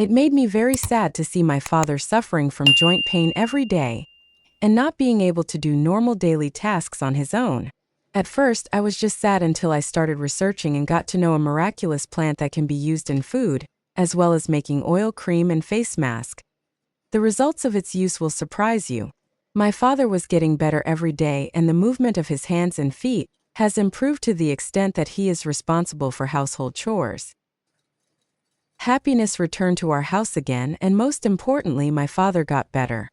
It made me very sad to see my father suffering from joint pain every day and not being able to do normal daily tasks on his own. At first, I was just sad until I started researching and got to know a miraculous plant that can be used in food, as well as making oil, cream, and face mask. The results of its use will surprise you. My father was getting better every day, and the movement of his hands and feet has improved to the extent that he is responsible for household chores. Happiness returned to our house again, and most importantly, my father got better.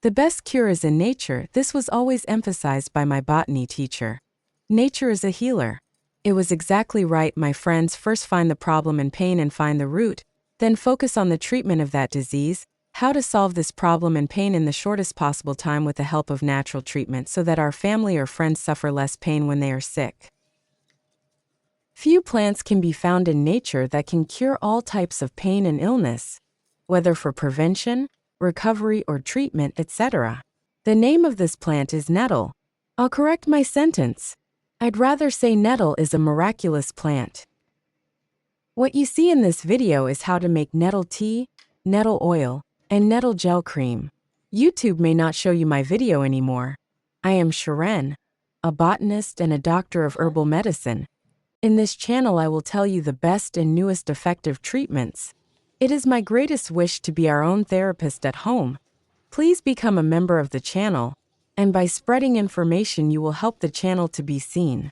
The best cure is in nature. This was always emphasized by my botany teacher. Nature is a healer. It was exactly right, my friends. First find the problem and pain and find the root, then focus on the treatment of that disease. How to solve this problem and pain in the shortest possible time with the help of natural treatment so that our family or friends suffer less pain when they are sick. Few plants can be found in nature that can cure all types of pain and illness, whether for prevention, recovery, or treatment, etc. The name of this plant is nettle. I'll correct my sentence. I'd rather say nettle is a miraculous plant. What you see in this video is how to make nettle tea, nettle oil, and nettle gel cream. YouTube may not show you my video anymore. I am Sharon, a botanist and a doctor of herbal medicine. In this channel I will tell you the best and newest effective treatments. It is my greatest wish to be our own therapist at home. Please become a member of the channel, and by spreading information you will help the channel to be seen.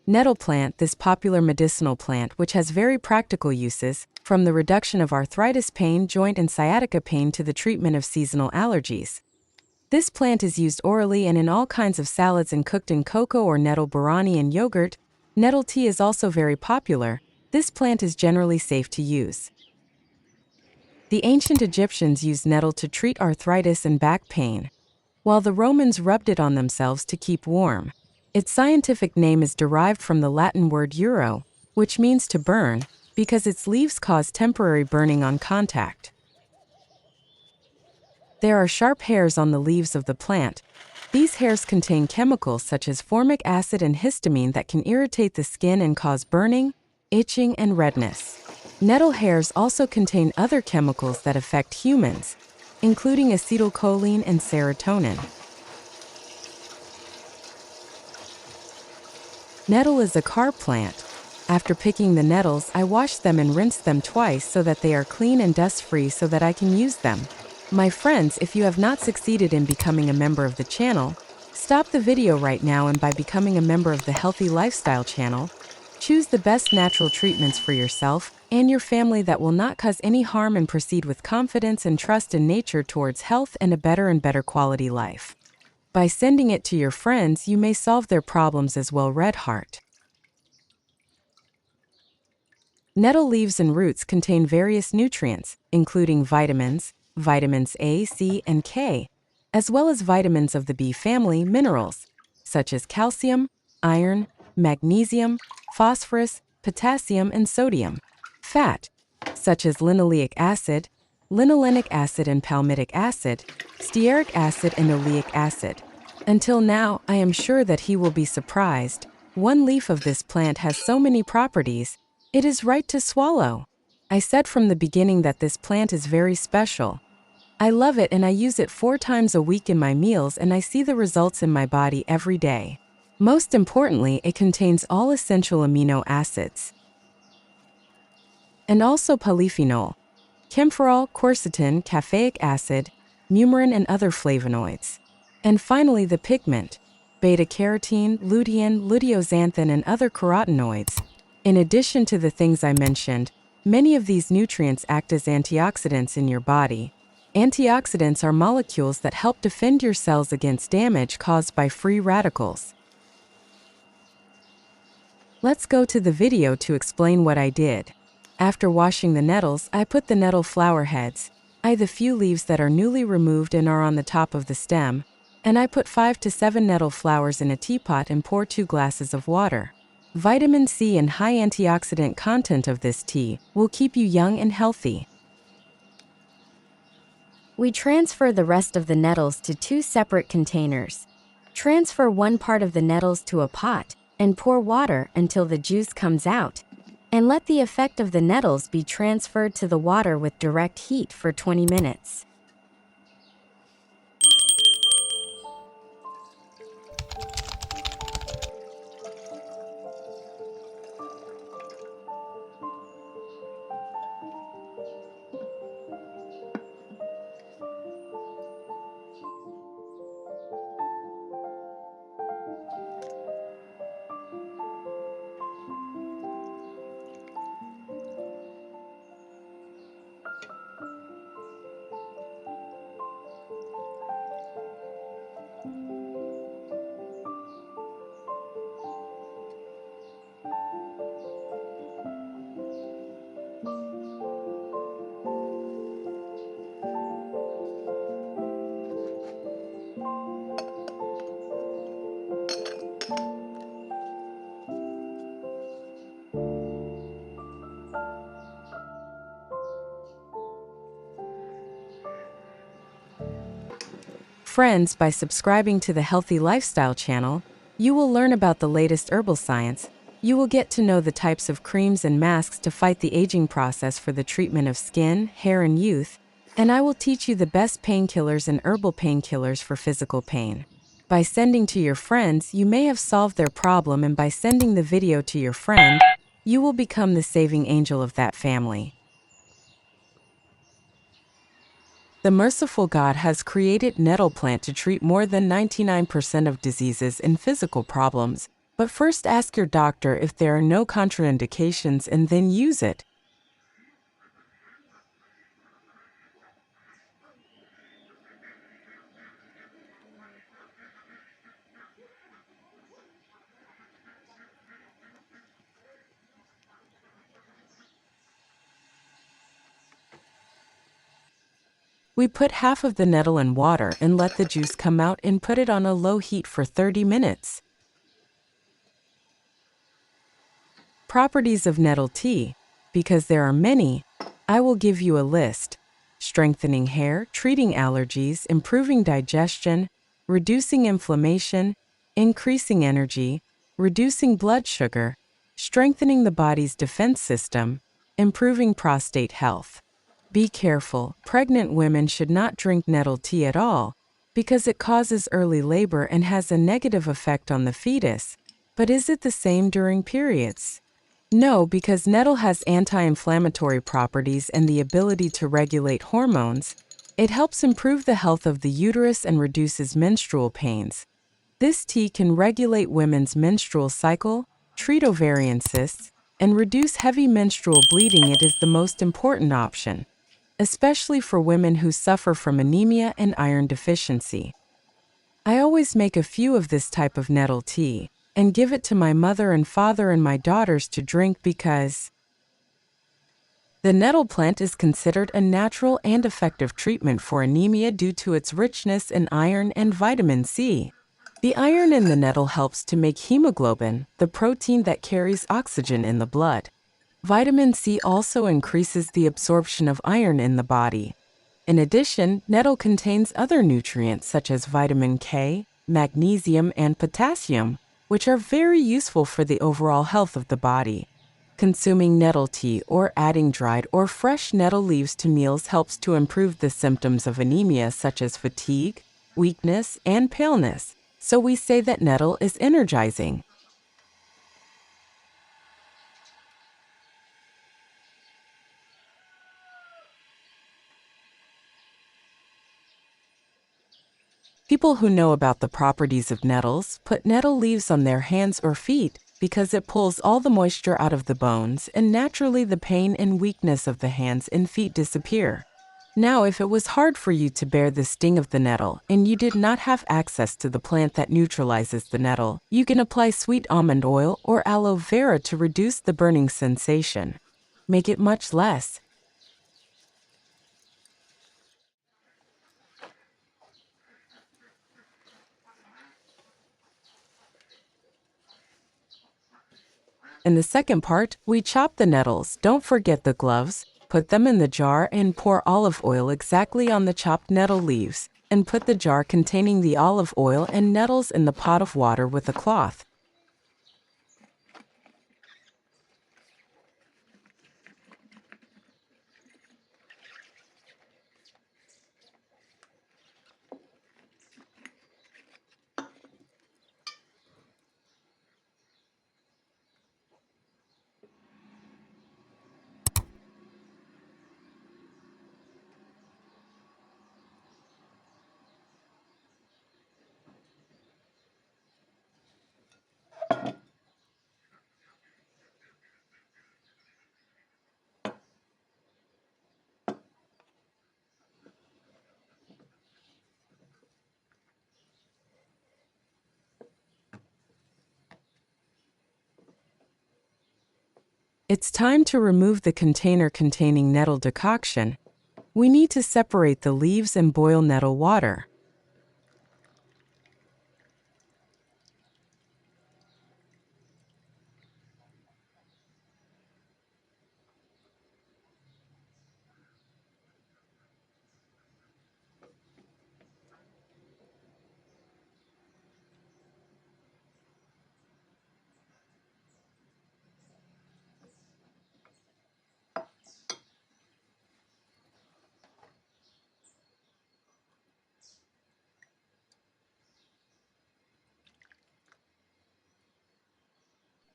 Nettle plant, this popular medicinal plant which has very practical uses, from the reduction of arthritis pain, joint and sciatica pain to the treatment of seasonal allergies. This plant is used orally and in all kinds of salads and cooked in cocoa or nettle borani and yogurt. Nettle tea is also very popular. This plant is generally safe to use. The ancient Egyptians used nettle to treat arthritis and back pain, while the Romans rubbed it on themselves to keep warm. Its scientific name is derived from the Latin word euro, which means to burn, because its leaves cause temporary burning on contact. There are sharp hairs on the leaves of the plant. These hairs contain chemicals such as formic acid and histamine that can irritate the skin and cause burning, itching, and redness. Nettle hairs also contain other chemicals that affect humans, including acetylcholine and serotonin. Nettle is a carb plant. After picking the nettles, I wash them and rinse them twice so that they are clean and dust-free so that I can use them. My friends, if you have not succeeded in becoming a member of the channel, stop the video right now and by becoming a member of the Healthy Lifestyle channel, choose the best natural treatments for yourself and your family that will not cause any harm and proceed with confidence and trust in nature towards health and a better and better quality life. By sending it to your friends, you may solve their problems as well. Red heart. Nettle leaves and roots contain various nutrients, including vitamins A, C, and K, as well as vitamins of the B family, minerals, such as calcium, iron, magnesium, phosphorus, potassium, and sodium. Fat, such as linoleic acid, linolenic acid and palmitic acid, stearic acid and oleic acid. Until now, I am sure that he will be surprised. One leaf of this plant has so many properties, it is right to swallow. I said from the beginning that this plant is very special. I love it and I use it 4 times a week in my meals and I see the results in my body every day. Most importantly, it contains all essential amino acids and also polyphenol, camphorol, quercetin, caffeic acid, mumarin, and other flavonoids. And finally, the pigment, beta-carotene, lutein, luteoxanthin, and other carotenoids. In addition to the things I mentioned, many of these nutrients act as antioxidants in your body. Antioxidants are molecules that help defend your cells against damage caused by free radicals. Let's go to the video to explain what I did. After washing the nettles, I put the nettle flower heads, the few leaves that are newly removed and are on the top of the stem, and I put 5 to 7 nettle flowers in a teapot and pour 2 glasses of water. Vitamin C and high antioxidant content of this tea will keep you young and healthy. We transfer the rest of the nettles to 2 separate containers. Transfer one part of the nettles to a pot and pour water until the juice comes out. and let the effect of the nettles be transferred to the water with direct heat for 20 minutes. Friends, by subscribing to the Healthy Lifestyle channel, you will learn about the latest herbal science. You will get to know the types of creams and masks to fight the aging process for the treatment of skin, hair, and youth. And I will teach you the best painkillers and herbal painkillers for physical pain. By sending to your friends, you may have solved their problem, and by sending the video to your friend, you will become the saving angel of that family. The merciful God has created nettle plant to treat more than 99% of diseases and physical problems. But first ask your doctor if there are no contraindications and then use it. We put half of the nettle in water and let the juice come out and put it on a low heat for 30 minutes. Properties of nettle tea. Because there are many, I will give you a list. Strengthening hair, treating allergies, improving digestion, reducing inflammation, increasing energy, reducing blood sugar, strengthening the body's defense system, improving prostate health. Be careful, pregnant women should not drink nettle tea at all because it causes early labor and has a negative effect on the fetus. But is it the same during periods? No, because nettle has anti-inflammatory properties and the ability to regulate hormones. It helps improve the health of the uterus and reduces menstrual pains. This tea can regulate women's menstrual cycle, treat ovarian cysts, and reduce heavy menstrual bleeding. It is the most important option, especially for women who suffer from anemia and iron deficiency. I always make a few of this type of nettle tea and give it to my mother and father and my daughters to drink because the nettle plant is considered a natural and effective treatment for anemia due to its richness in iron and vitamin C. The iron in the nettle helps to make hemoglobin, the protein that carries oxygen in the blood. Vitamin C also increases the absorption of iron in the body. In addition, nettle contains other nutrients such as vitamin K, magnesium, and potassium, which are very useful for the overall health of the body. Consuming nettle tea or adding dried or fresh nettle leaves to meals helps to improve the symptoms of anemia such as fatigue, weakness, and paleness. So we say that nettle is energizing. People who know about the properties of nettles put nettle leaves on their hands or feet because it pulls all the moisture out of the bones and naturally the pain and weakness of the hands and feet disappear. Now, if it was hard for you to bear the sting of the nettle and you did not have access to the plant that neutralizes the nettle, you can apply sweet almond oil or aloe vera to reduce the burning sensation. Make it much less. In the second part, we chop the nettles. Don't forget the gloves. Put them in the jar and pour olive oil exactly on the chopped nettle leaves, and put the jar containing the olive oil and nettles in the pot of water with a cloth. It's time to remove the container containing nettle decoction. We need to separate the leaves and boil nettle water.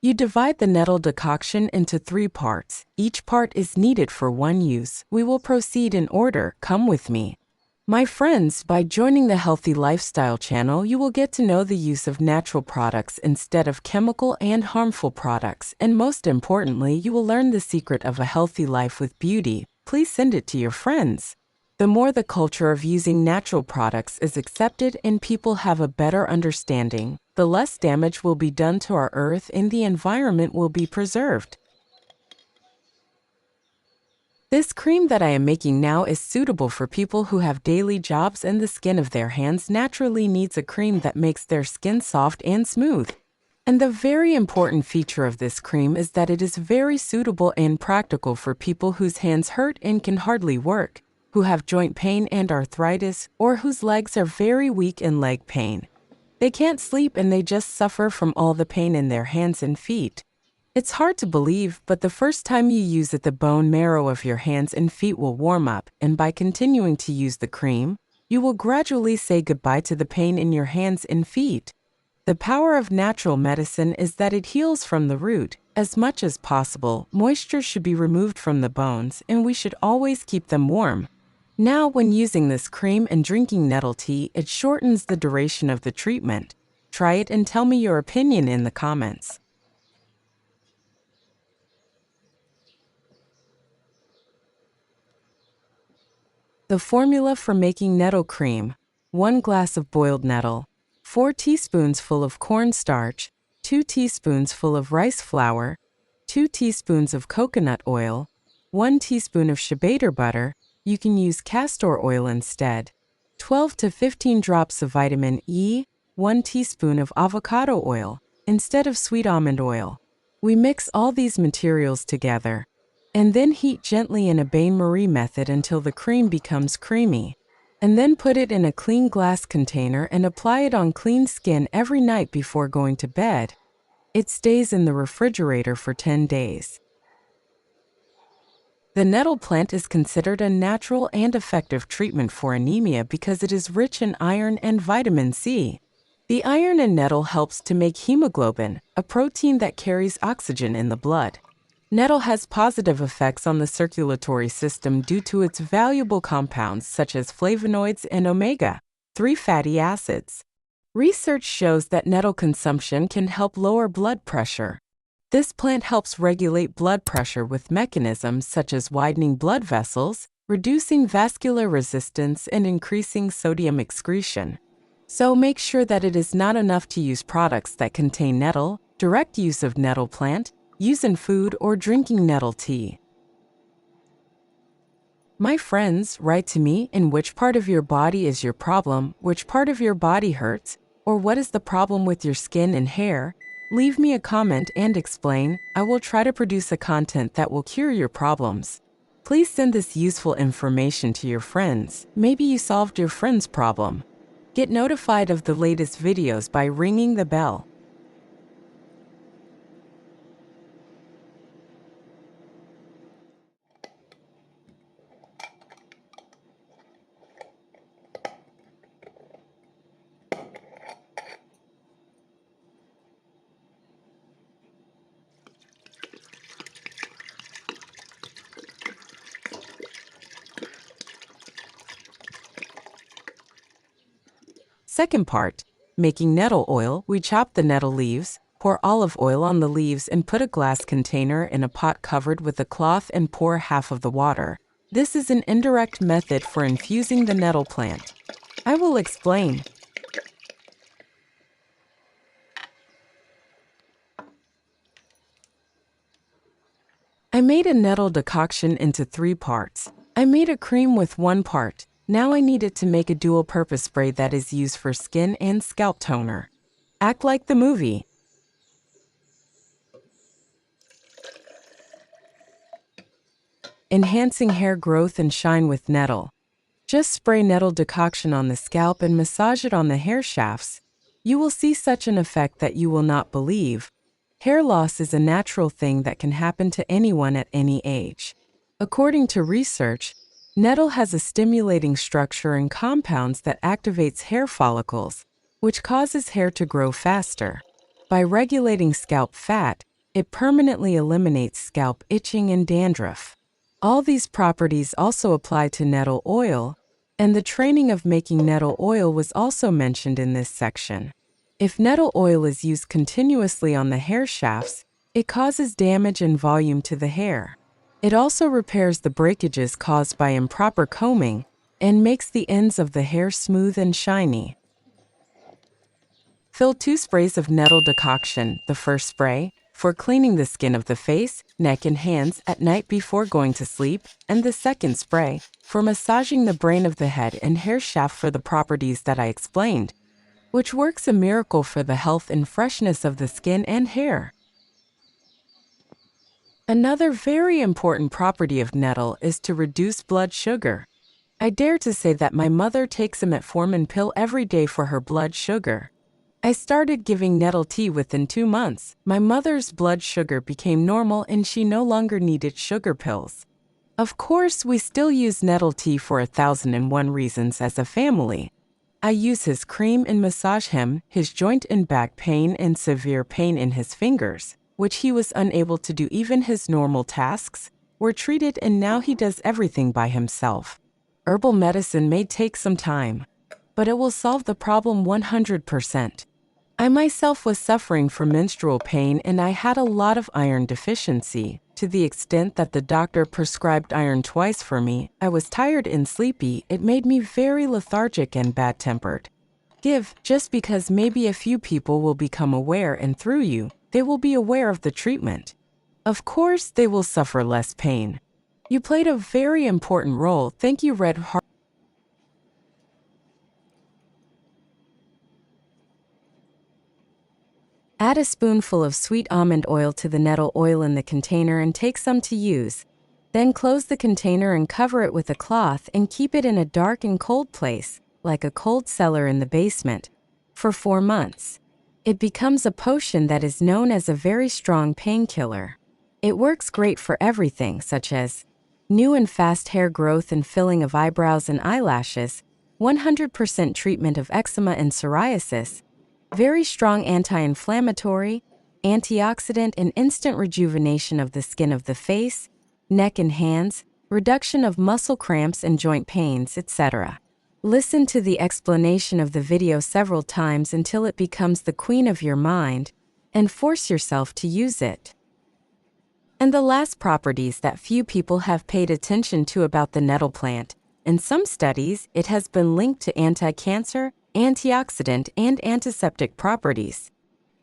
You divide the nettle decoction into 3 parts. Each part is needed for one use. We will proceed in order. Come with me. My friends, by joining the Healthy Lifestyle channel, you will get to know the use of natural products instead of chemical and harmful products. And most importantly, you will learn the secret of a healthy life with beauty. Please send it to your friends. The more the culture of using natural products is accepted and people have a better understanding, the less damage will be done to our earth and the environment will be preserved. This cream that I am making now is suitable for people who have daily jobs and the skin of their hands naturally needs a cream that makes their skin soft and smooth. And the very important feature of this cream is that it is very suitable and practical for people whose hands hurt and can hardly work, who have joint pain and arthritis, or whose legs are very weak in leg pain. They can't sleep and they just suffer from all the pain in their hands and feet. It's hard to believe, but the first time you use it, the bone marrow of your hands and feet will warm up, and by continuing to use the cream, you will gradually say goodbye to the pain in your hands and feet. The power of natural medicine is that it heals from the root. As much as possible, moisture should be removed from the bones, and we should always keep them warm. Now, when using this cream and drinking nettle tea, it shortens the duration of the treatment. Try it and tell me your opinion in the comments. The formula for making nettle cream: 1 glass of boiled nettle, 4 teaspoons full of cornstarch, 2 teaspoons full of rice flour, 2 teaspoons of coconut oil, 1 teaspoon of shea butter butter, you can use castor oil instead, 12 to 15 drops of vitamin E, 1 teaspoon of avocado oil instead of sweet almond oil. We mix all these materials together and then heat gently in a bain-marie method until the cream becomes creamy. And then put it in a clean glass container and apply it on clean skin every night before going to bed. It stays in the refrigerator for 10 days. The nettle plant is considered a natural and effective treatment for anemia because it is rich in iron and vitamin C. The iron in nettle helps to make hemoglobin, a protein that carries oxygen in the blood. Nettle has positive effects on the circulatory system due to its valuable compounds such as flavonoids and omega-3 fatty acids. Research shows that nettle consumption can help lower blood pressure. This plant helps regulate blood pressure with mechanisms such as widening blood vessels, reducing vascular resistance, and increasing sodium excretion. So make sure that it is not enough to use products that contain nettle. Direct use of nettle plant, use in food or drinking nettle tea. My friends, write to me in which part of your body is your problem, which part of your body hurts, or what is the problem with your skin and hair. Leave me a comment and explain. I will try to produce a content that will cure your problems. Please send this useful information to your friends. Maybe you solved your friend's problem. Get notified of the latest videos by ringing the bell. Second part, making nettle oil. We chop the nettle leaves, pour olive oil on the leaves and put a glass container in a pot covered with a cloth and pour half of the water. This is an indirect method for infusing the nettle plant. I will explain. I made a nettle decoction into 3 parts. I made a cream with 1 part. Now I need it to make a dual-purpose spray that is used for skin and scalp toner. Act like the movie. Enhancing hair growth and shine with Nettle. Just spray Nettle decoction on the scalp and massage it on the hair shafts. You will see such an effect that you will not believe. Hair loss is a natural thing that can happen to anyone at any age. According to research, Nettle has a stimulating structure and compounds that activates hair follicles, which causes hair to grow faster. By regulating scalp fat, it permanently eliminates scalp itching and dandruff. All these properties also apply to nettle oil, and the training of making nettle oil was also mentioned in this section. If nettle oil is used continuously on the hair shafts, it causes damage and volume to the hair. It also repairs the breakages caused by improper combing and makes the ends of the hair smooth and shiny. Fill 2 sprays of nettle decoction, the first spray, for cleaning the skin of the face, neck, and hands at night before going to sleep, and the second spray, for massaging the brain of the head and hair shaft for the properties that I explained, which works a miracle for the health and freshness of the skin and hair. Another very important property of nettle is to reduce blood sugar. I dare to say that my mother takes a metformin pill every day for her blood sugar. I started giving nettle tea within 2 months. My mother's blood sugar became normal and she no longer needed sugar pills. Of course, we still use nettle tea for 1001 reasons as a family. I use his cream and massage him. His joint and back pain and severe pain in his fingers, which he was unable to do even his normal tasks, were treated, and now he does everything by himself. Herbal medicine may take some time, but it will solve the problem 100%. I myself was suffering from menstrual pain and I had a lot of iron deficiency, to the extent that the doctor prescribed iron twice for me. I was tired and sleepy. It made me very lethargic and bad-tempered. Give, just because maybe a few people will become aware, and through you, they will be aware of the treatment. Of course, they will suffer less pain. You played a very important role. Thank you, Red Heart. Add a spoonful of sweet almond oil to the nettle oil in the container and take some to use. Then close the container and cover it with a cloth and keep it in a dark and cold place, like a cold cellar in the basement, for 4 months. It becomes a potion that is known as a very strong painkiller. It works great for everything, such as new and fast hair growth and filling of eyebrows and eyelashes, 100% treatment of eczema and psoriasis, very strong anti-inflammatory, antioxidant, and instant rejuvenation of the skin of the face, neck, and hands, reduction of muscle cramps and joint pains, etc. Listen to the explanation of the video several times until it becomes the queen of your mind, and force yourself to use it. And the last properties that few people have paid attention to about the nettle plant. In some studies, it has been linked to anti-cancer, antioxidant, and antiseptic properties.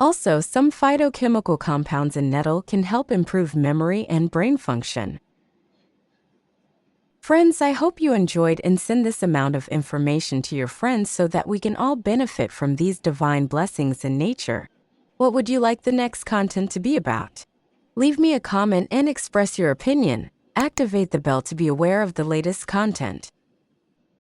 Also, some phytochemical compounds in nettle can help improve memory and brain function. Friends, I hope you enjoyed, and send this amount of information to your friends so that we can all benefit from these divine blessings in nature. What would you like the next content to be about? Leave me a comment and express your opinion. Activate the bell to be aware of the latest content.